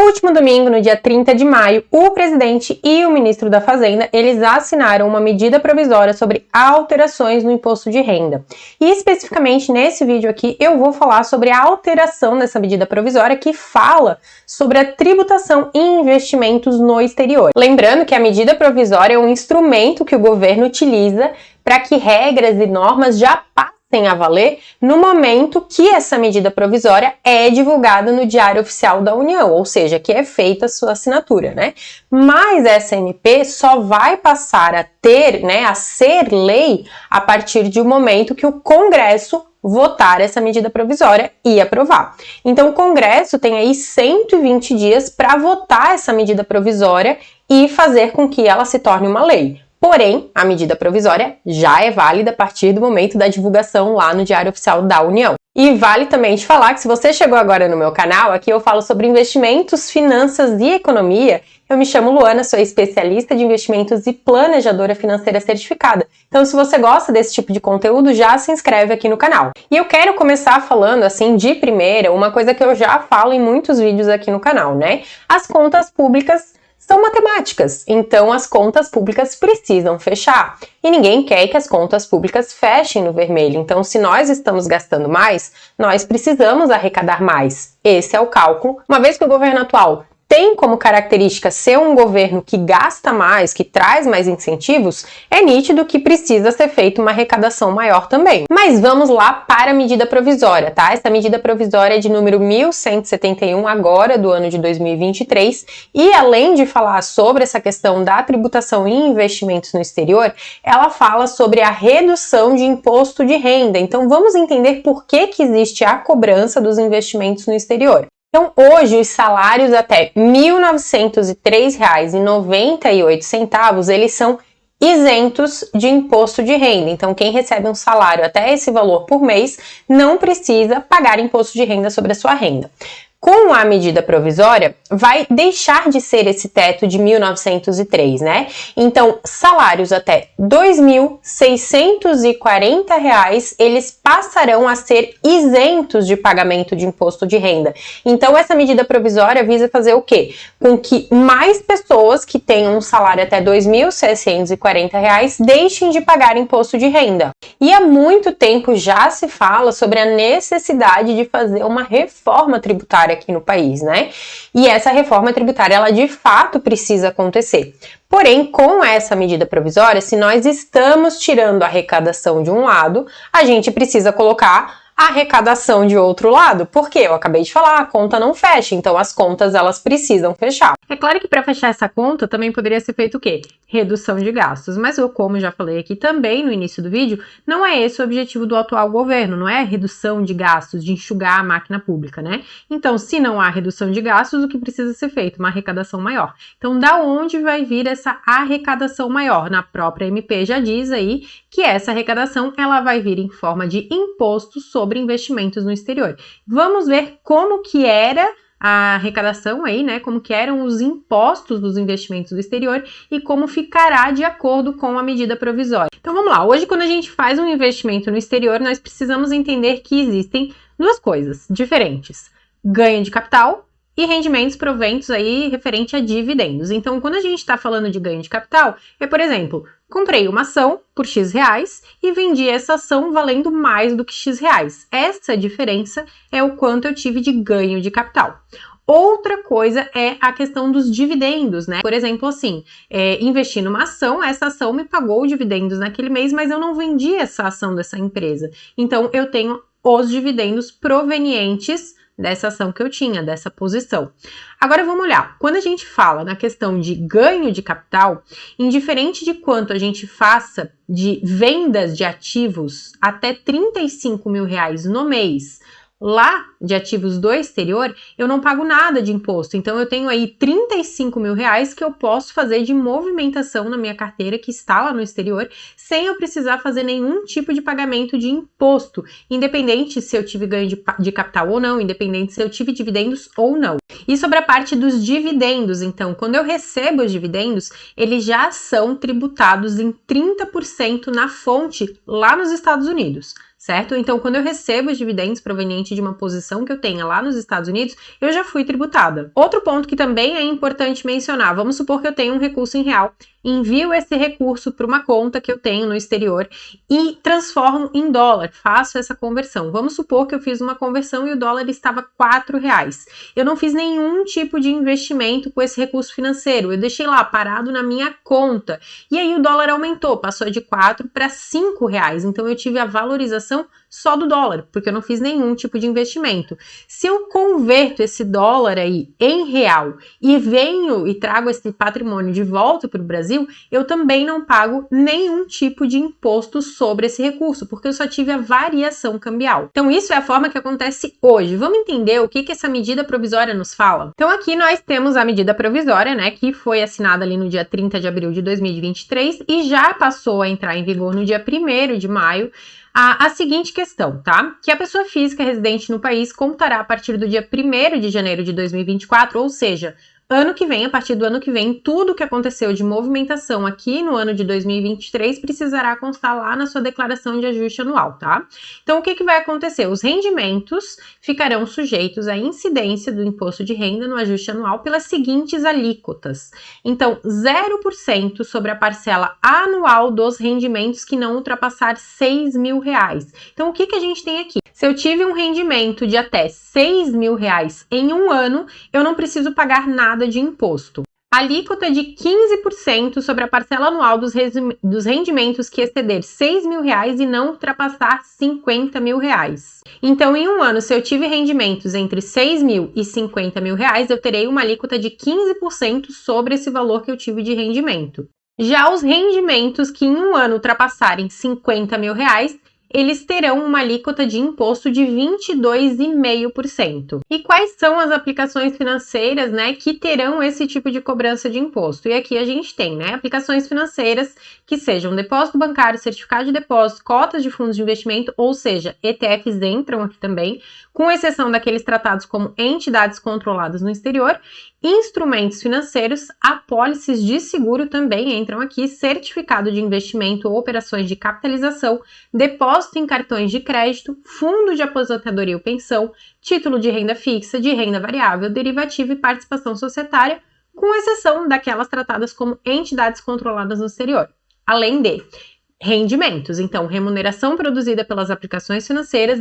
último domingo, no dia 30 de maio, o presidente e o ministro da Fazenda, eles assinaram uma medida provisória sobre alterações no imposto de renda. E especificamente nesse vídeo aqui, eu vou falar sobre a alteração dessa medida provisória que fala sobre a tributação em investimentos no exterior. Lembrando que a medida provisória é um instrumento que o governo utiliza para que regras e normas já passem a valer no momento que essa medida provisória é divulgada no Diário Oficial da União, ou seja, que é feita a sua assinatura, né? Mas essa MP só vai passar a ter, a ser lei a partir de um momento que o Congresso votar essa medida provisória e aprovar. Então o Congresso tem aí 120 dias para votar essa medida provisória e fazer com que ela se torne uma lei. Porém, a medida provisória já é válida a partir do momento da divulgação lá no Diário Oficial da União. E vale também te falar que se você chegou agora no meu canal, aqui eu falo sobre investimentos, finanças e economia. Eu me chamo Luana, sou especialista de investimentos e planejadora financeira certificada. Então, se você gosta desse tipo de conteúdo, já se inscreve aqui no canal. E eu quero começar falando, assim, de primeira, uma coisa que eu já falo em muitos vídeos aqui no canal, né? As contas públicas são matemáticas, então as contas públicas precisam fechar. E ninguém quer que as contas públicas fechem no vermelho. Então, se nós estamos gastando mais, nós precisamos arrecadar mais. Esse é o cálculo. Uma vez que o governo atual tem como característica ser um governo que gasta mais, que traz mais incentivos, é nítido que precisa ser feita uma arrecadação maior também. Mas vamos lá para a medida provisória, tá? Essa medida provisória é de número 1171 agora, do ano de 2023, e além de falar sobre essa questão da tributação em investimentos no exterior, ela fala sobre a redução de imposto de renda. Então vamos entender por que existe a cobrança dos investimentos no exterior. Então, hoje, os salários até R$ 1.903,98, eles são isentos de imposto de renda. Então, quem recebe um salário até esse valor por mês não precisa pagar imposto de renda sobre a sua renda. Com a medida provisória, vai deixar de ser esse teto de 1.903, né? Então, salários até R$ 2.640, eles passarão a ser isentos de pagamento de imposto de renda. Então, essa medida provisória visa fazer o quê? Com que mais pessoas que tenham um salário até R$ 2.640 deixem de pagar imposto de renda. E há muito tempo já se fala sobre a necessidade de fazer uma reforma tributária aqui no país, né? E essa reforma tributária, ela de fato precisa acontecer. Porém, com essa medida provisória, se nós estamos tirando a arrecadação de um lado, a gente precisa colocar a arrecadação de outro lado, porque eu acabei de falar, a conta não fecha, então as contas elas precisam fechar. É claro que para fechar essa conta também poderia ser feito o quê? Redução de gastos, mas eu, como já falei aqui também no início do vídeo, não é esse o objetivo do atual governo, não é redução de gastos, de enxugar a máquina pública, né? Então, se não há redução de gastos, o que precisa ser feito? Uma arrecadação maior. Então, da onde vai vir essa arrecadação maior? Na própria MP já diz aí que essa arrecadação ela vai vir em forma de imposto sobre investimentos no exterior. Vamos ver como que era a arrecadação aí, né? Como que eram os impostos dos investimentos do exterior e como ficará de acordo com a medida provisória. Então vamos lá, hoje quando a gente faz um investimento no exterior, nós precisamos entender que existem duas coisas diferentes: ganho de capital e rendimentos, proventos aí referente a dividendos. Então, quando a gente está falando de ganho de capital, por exemplo, comprei uma ação por X reais e vendi essa ação valendo mais do que X reais. Essa diferença é o quanto eu tive de ganho de capital. Outra coisa é a questão dos dividendos, né? Por exemplo, assim, investi numa ação, essa ação me pagou dividendos naquele mês, mas eu não vendi essa ação dessa empresa. Então, eu tenho os dividendos provenientes dessa ação que eu tinha, dessa posição. Agora vamos olhar, quando a gente fala na questão de ganho de capital, indiferente de quanto a gente faça de vendas de ativos até R$ 35 mil no mês, lá de ativos do exterior, eu não pago nada de imposto. Então, eu tenho aí R$ 35 mil que eu posso fazer de movimentação na minha carteira que está lá no exterior, sem eu precisar fazer nenhum tipo de pagamento de imposto, independente se eu tive ganho de capital ou não, independente se eu tive dividendos ou não. E sobre a parte dos dividendos, então, quando eu recebo os dividendos, eles já são tributados em 30% na fonte lá nos Estados Unidos. certo? Então, quando eu recebo os dividendos provenientes de uma posição que eu tenha lá nos Estados Unidos, eu já fui tributada. Outro ponto que também é importante mencionar, vamos supor que eu tenho um recurso em real, envio esse recurso para uma conta que eu tenho no exterior e transformo em dólar, faço essa conversão. Vamos supor que eu fiz uma conversão e o dólar estava R$4. Eu não fiz nenhum tipo de investimento com esse recurso financeiro, eu deixei lá parado na minha conta. E aí o dólar aumentou, passou de 4 para 5 reais. Então eu tive a valorização só do dólar, porque eu não fiz nenhum tipo de investimento. Se eu converto esse dólar aí em real e venho e trago esse patrimônio de volta para o Brasil, eu também não pago nenhum tipo de imposto sobre esse recurso, porque eu só tive a variação cambial. Então isso é a forma que acontece hoje. Vamos entender o que essa medida provisória nos fala? Então aqui nós temos a medida provisória, né, que foi assinada ali no dia 30 de abril de 2023 e já passou a entrar em vigor no dia 1º de maio. A seguinte questão, tá? Que a pessoa física residente no país contará a partir do dia 1º de janeiro de 2024, ou seja, ano que vem, a partir do ano que vem, tudo que aconteceu de movimentação aqui no ano de 2023 precisará constar lá na sua declaração de ajuste anual, tá? Então, o que vai acontecer? Os rendimentos ficarão sujeitos à incidência do imposto de renda no ajuste anual pelas seguintes alíquotas. Então, 0% sobre a parcela anual dos rendimentos que não ultrapassar R$6.000. Então, o que a gente tem aqui? Se eu tive um rendimento de até R$6.000 em um ano, eu não preciso pagar nada de imposto. Alíquota de 15% sobre a parcela anual dos rendimentos que exceder R$6.000 e não ultrapassar R$50.000. Então, em um ano, se eu tive rendimentos entre R$6.000 e R$50.000, eu terei uma alíquota de 15% sobre esse valor que eu tive de rendimento. Já os rendimentos que em um ano ultrapassarem R$50.000, eles terão uma alíquota de imposto de 22,5%. E quais são as aplicações financeiras, né, que terão esse tipo de cobrança de imposto? E aqui a gente tem, né, aplicações financeiras que sejam depósito bancário, certificado de depósito, cotas de fundos de investimento, ou seja, ETFs entram aqui também, com exceção daqueles tratados como entidades controladas no exterior. Instrumentos financeiros, apólices de seguro também entram aqui, certificado de investimento ou operações de capitalização, depósito em cartões de crédito, fundo de aposentadoria ou pensão, título de renda fixa, de renda variável, derivativo e participação societária, com exceção daquelas tratadas como entidades controladas no exterior. Além de rendimentos, então remuneração produzida pelas aplicações financeiras,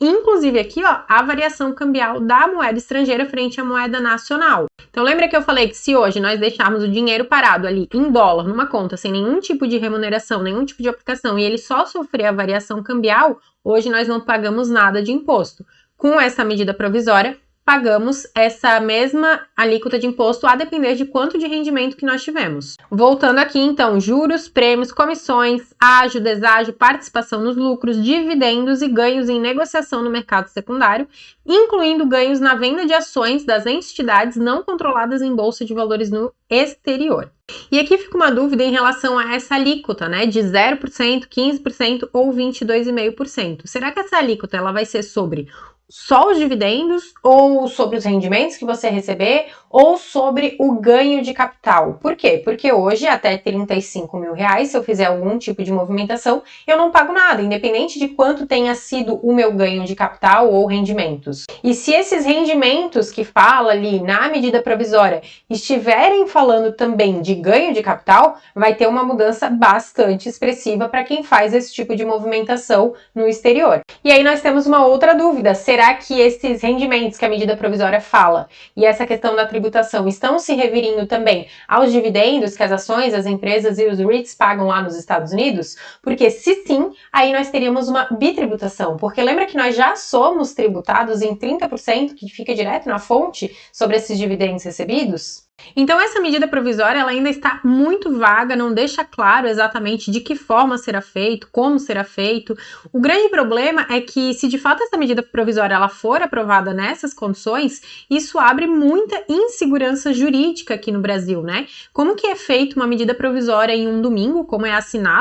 inclusive aqui, ó, a variação cambial da moeda estrangeira frente à moeda nacional. Então lembra que eu falei que se hoje nós deixarmos o dinheiro parado ali em dólar numa conta sem nenhum tipo de remuneração, nenhum tipo de aplicação e ele só sofrer a variação cambial, hoje nós não pagamos nada de imposto. Com essa medida provisória, pagamos essa mesma alíquota de imposto a depender de quanto de rendimento que nós tivemos. Voltando aqui, então, juros, prêmios, comissões, ágio, deságio, participação nos lucros, dividendos e ganhos em negociação no mercado secundário, incluindo ganhos na venda de ações das entidades não controladas em bolsa de valores no exterior. E aqui fica uma dúvida em relação a essa alíquota, né, de 0%, 15% ou 22,5%. Será que essa alíquota ela vai ser sobre só os dividendos, ou sobre os rendimentos que você receber, ou sobre o ganho de capital? Por quê? Porque hoje, até R$35.000, se eu fizer algum tipo de movimentação, eu não pago nada, independente de quanto tenha sido o meu ganho de capital ou rendimentos. E se esses rendimentos que fala ali na medida provisória estiverem falando também de ganho de capital, vai ter uma mudança bastante expressiva para quem faz esse tipo de movimentação no exterior. E aí nós temos uma outra dúvida: será que esses rendimentos que a medida provisória fala e essa questão da tributação estão se referindo também aos dividendos que as ações, as empresas e os REITs pagam lá nos Estados Unidos? Porque se sim, aí nós teríamos uma bitributação, porque lembra que nós já somos tributados em 30% que fica direto na fonte sobre esses dividendos recebidos? Então essa medida provisória ela ainda está muito vaga, não deixa claro exatamente de que forma será feito, como será feito. O grande problema é que se de fato essa medida provisória ela for aprovada nessas condições, isso abre muita insegurança jurídica aqui no Brasil, né? Como que é feita uma medida provisória em um domingo, como é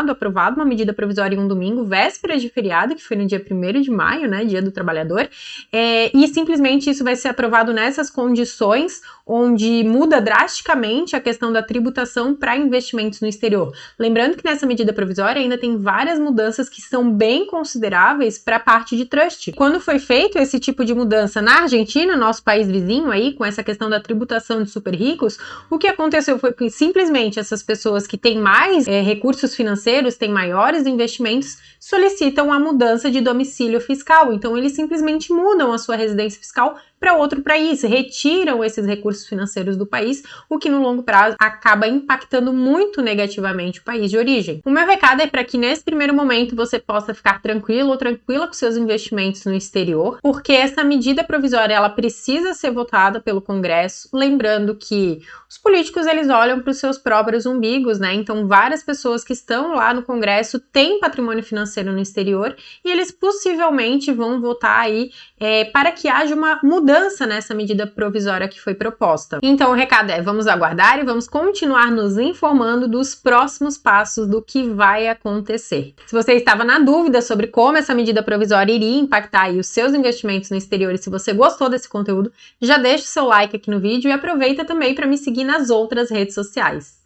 aprovado uma medida provisória em um domingo, véspera de feriado, que foi no dia 1º de maio, né, Dia do Trabalhador, e simplesmente isso vai ser aprovado nessas condições, onde muda drasticamente a questão da tributação para investimentos no exterior. Lembrando que nessa medida provisória ainda tem várias mudanças que são bem consideráveis para a parte de trust. Quando foi feito esse tipo de mudança na Argentina, nosso país vizinho aí, com essa questão da tributação de super ricos, o que aconteceu foi que simplesmente essas pessoas que têm mais recursos financeiros, têm maiores investimentos, solicitam a mudança de domicílio fiscal. Então eles simplesmente mudam a sua residência fiscal para outro país, retiram esses recursos financeiros do país, o que no longo prazo acaba impactando muito negativamente o país de origem. O meu recado é para que nesse primeiro momento você possa ficar tranquilo ou tranquila com seus investimentos no exterior, porque essa medida provisória ela precisa ser votada pelo Congresso, lembrando que os políticos eles olham para os seus próprios umbigos, né? Então várias pessoas que estão lá no Congresso têm patrimônio financeiro no exterior e eles possivelmente vão votar aí para que haja uma mudança nessa medida provisória que foi proposta. Então o recado é, vamos aguardar e vamos continuar nos informando dos próximos passos do que vai acontecer. Se você estava na dúvida sobre como essa medida provisória iria impactar aí os seus investimentos no exterior e se você gostou desse conteúdo, já deixa o seu like aqui no vídeo e aproveita também para me seguir nas outras redes sociais.